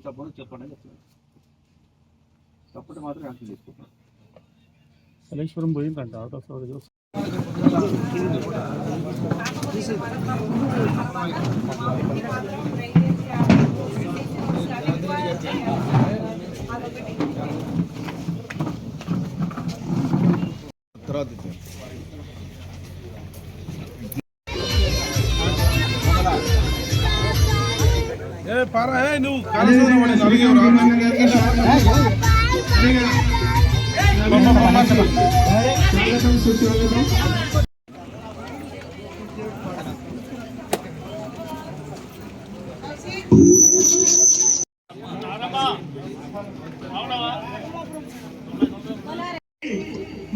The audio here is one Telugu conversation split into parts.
తప్పని చెప్పండి తప్పటి మాత్రం యాక్షన్ తీసుకుంటాం. సలేశ్వరం పోయిందంట అవుట్ ఆఫ్ స్టోరేజ్. పారా నువ్వు కాలేజీ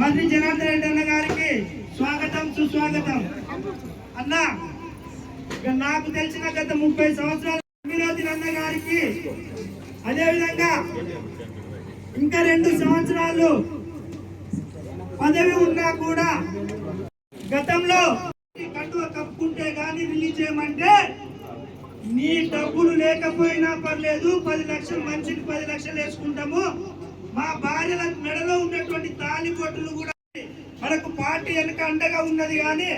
మంత్రి జనార్దన్ రెడ్డి అన్న గారికి స్వాగతం సుస్వాగతం. అన్న నాకు తెలిసిన గత 30 సంవత్సరాలు వినోద్ అన్న గారికి, అదేవిధంగా ఇంకా 2 సంవత్సరాలు పదవి ఉన్నా కూడా గతంలో కండువ కప్పుకుంటే గానీ రిలీజ్ చేయమంటే నీ డబ్బులు లేకపోయినా పర్లేదు 10 లక్షలు మనిషికి 10 లక్షలు వేసుకుంటాము, మా భార్యల మెడలో ఉన్నటువంటి తాళిబొట్టులు కూడా మనకు పార్టీ వెనుక అండగా ఉన్నది. కానీ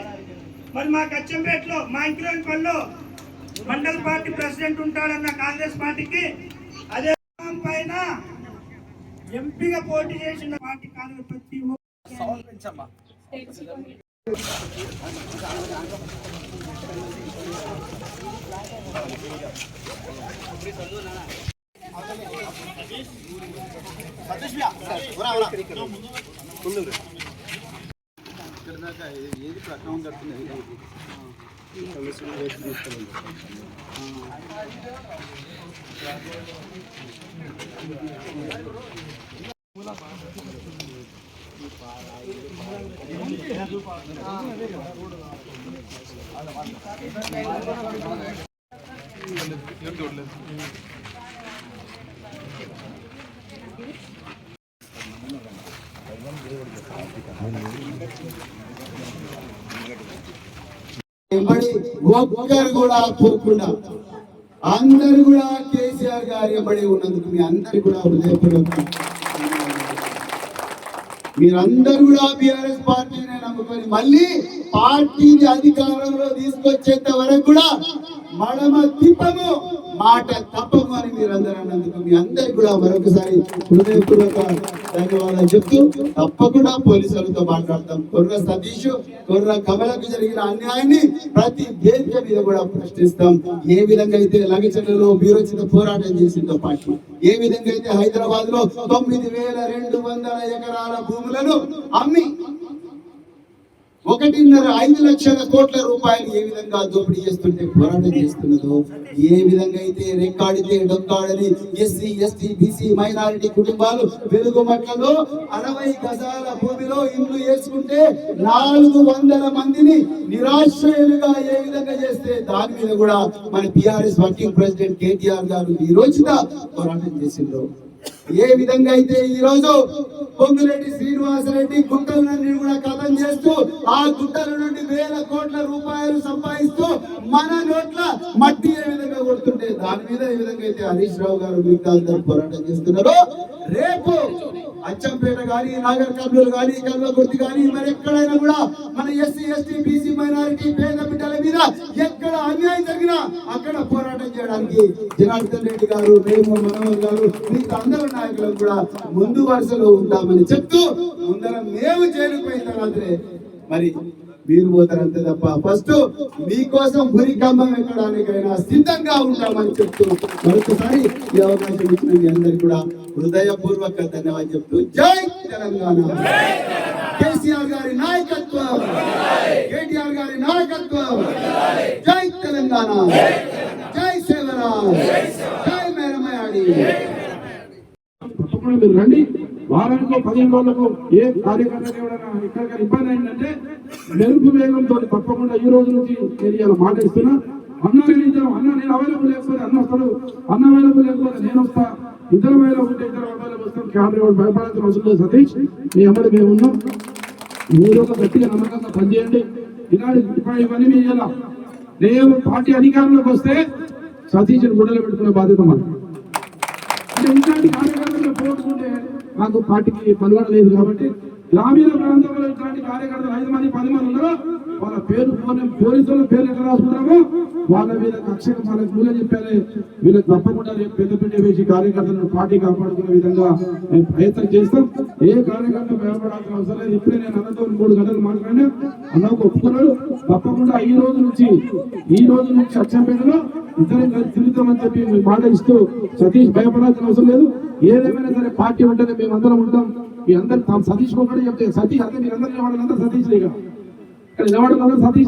మరి మా కచ్చంపేటలో మా ఇంకిలోనిపల్లిలో మండల పార్టీ ప్రెసిడెంట్ ఉంటాడన్న కాంగ్రెస్ పార్టీకి, అదే పైన ఎంపీగా పోటీ చేసిన పార్టీ కాంగ్రెస్ ప్రతి ఏది ప్రకటన కడుతుంది ఒక్కరు కూడా పోకుండా అందరు కూడా కేసీఆర్ గారు ఎంబడి ఉన్నందుకు మీ అందరు కూడా హృదయపూర్వక, మీరందరూ కూడా బీఆర్ఎస్ పార్టీని నమ్ముకొని మళ్ళీ పార్టీని అధికారంలో తీసుకొచ్చేంత వరకు కూడా మడమ తిప్పము, మాట తప్పము అని మీరందరూ అన్నందుకు మీ అందరికి కూడా మరొకసారి హృదయపూర్వక ధన్యవాదాలు చెప్తూ తప్పకుండా పోలీసులతో మాట్లాడతాం. కొర్ర సతీష్, కొర్ర కమలకు జరిగిన అన్యాయాన్ని ప్రతి వేదిక మీద కూడా ప్రశ్నిస్తాం. ఏ విధంగా అయితే లగచర్లలో వీరోచిత పోరాటం చేసిందో పార్టీ, ఏ విధంగా అయితే హైదరాబాద్ లో 9,200 ఎకరాల భూములను అమ్మి 1.5 లక్షల కోట్ల రూపాయలు ఏ విధంగా దోపిడీ చేస్తుంటే పోరాటం చేస్తున్నదో, ఏ విధంగా అయితే రెక్కాడితే డొక్కాడని ఎస్సీ ఎస్టీ బీసీ మైనారిటీ కుటుంబాలు వెలుగుమట్లలో 60 గజాల భూమిలో ఇల్లు వేసుకుంటే 400 మందిని నిరాశ్రయులుగా ఏ విధంగా చేస్తే దాని మీద కూడా మన టిఆర్ఎస్ వర్కింగ్ ప్రెసిడెంట్ కేటీఆర్ గారు విరోచిత పోరాటం చేసిండ్రు. ఏ విధంగా అయితే ఈ రోజు పొంగులేటి శ్రీనివాసరెడ్డి గుట్టలన్నీ కూడా కథం చేస్తూ ఆ గుట్టల నుండి 1000 కోట్ల రూపాయలు సంపాదిస్తూ మన నోట్ల మట్టి ఏ విధంగా కొడుతుంటే దాని మీద ఏ విధంగా అయితే హరీష్ రావు గారు మిగతా అందరూ పోరాటం చేస్తున్నారో, రేపు అచ్చంపేట గాని నాగర్ కర్నూలు గాని కల్వకుర్తి గాని మరి ఎక్కడైనా కూడా మన ఎస్సీ ఎస్టీ బీసీ మైనారిటీ పేద బిడ్డల మీద ఎక్కడ అన్యాయం జరిగినా అక్కడ పోరాటం చేయడానికి జనార్దన్ రెడ్డి గారు, మేము మనోహర్ గారు మిగతా అందరూ నాయకులు కూడా ముందు వరుసలో ఉంటామని చెప్తూ ముందర మేము చేరిపోయిన తర్వాతనే మరి మీరు పోతారంతే తప్ప ఫస్ట్ మీకోసం గురి కంబం ఎక్కడానికైనా సిద్ధంగా ఉంటామని చెప్తూ మరొకసారి ఈ అవకాశం ఇచ్చిన మీ అందరికీ కూడా హృదయపూర్వక ధన్యవాదాలు చెప్తూ జై తెలంగాణ. కేసీఆర్ గారి నాయకత్వం, కేటీఆర్ గారి నాయకత్వం, జై తెలంగాణ, జై సేవరా, జై మేరమయాడి. మీరు రండి, వారానికో 15 రోజులకు ఏ కార్యకర్తకి ఎవరైనా ఎక్కడికైనా ఇబ్బంది అయిందంటే మెరుపు వేగంతో తప్పకుండా ఈ రోజు నుంచి నేను ఇలా మాట ఇస్తున్నా. అన్న నేను అవైలబుల్ లేకపోతే అన్న వస్తాడు, అన్న అవైలబుల్ లేకపోతే నేను వస్తా, ఇద్దరు అవైలబుల్ ఉంటే ఇద్దరు అవైలబుల్ వస్తాం. క్యాబినెట్ భయపడాల్సిన అవసరం లేదు. సతీష్ మీ అమ్మడి మేము ఉన్నాం. మీరు ఒక గట్టిగా నమ్మకంగా పనిచేయండి. ఇవన్నీ మీరు చేయాలి. రేపు పార్టీ అధికారంలోకి వస్తే సతీష్ని గుడ్డలు పెట్టుకునే బాధ్యత మనకు. అంటే ఇట్లాంటి కార్యకర్తలు పోల్చుకుంటే నాకు పార్టీకి పనుగడ లేదు కాబట్టి గ్రామీణ ప్రాంతంలో ఇట్లాంటి కార్యకర్తలు 5 మంది 10 మంది ఉన్నారో వాళ్ళ పేరు పోలీసుల పేర్లు ఎట్లా రాసుకుంటామో వాళ్ళ మీద కక్షకు మనకు మూల చెప్పాలి. వీళ్ళకి తప్పకుండా రేపు పెద్దపీట వేసి కార్యకర్తలను పార్టీ కాపాడుకునే విధంగా మేము ప్రయత్నం చేస్తాం. ఏ కార్యకర్త భయపడాల్సిన అవసరం లేదు. ఇప్పుడే నేను అన్నతో 3 గంటలు మాట్లాడినా అన్నకు ఒప్పుకున్నాడు. తప్పకుండా ఈ రోజు నుంచి అచ్చంపేటలో ఇద్దరం కలిసి తిరుగుతామని చెప్పి మాట ఇస్తూ సతీష్ భయపడాల్సిన అవసరం లేదు. ఏదేమైనా సరే పార్టీ ఉంటుంది, మేమందరం ఉంటాం. మీ అందరు సతీష్ ఒకటి చెప్తే సతీష్ అంటే మీరందరూ నిలబడాలంతా సతీష్ ఇక్కడ నిలబడాలంతా సతీష్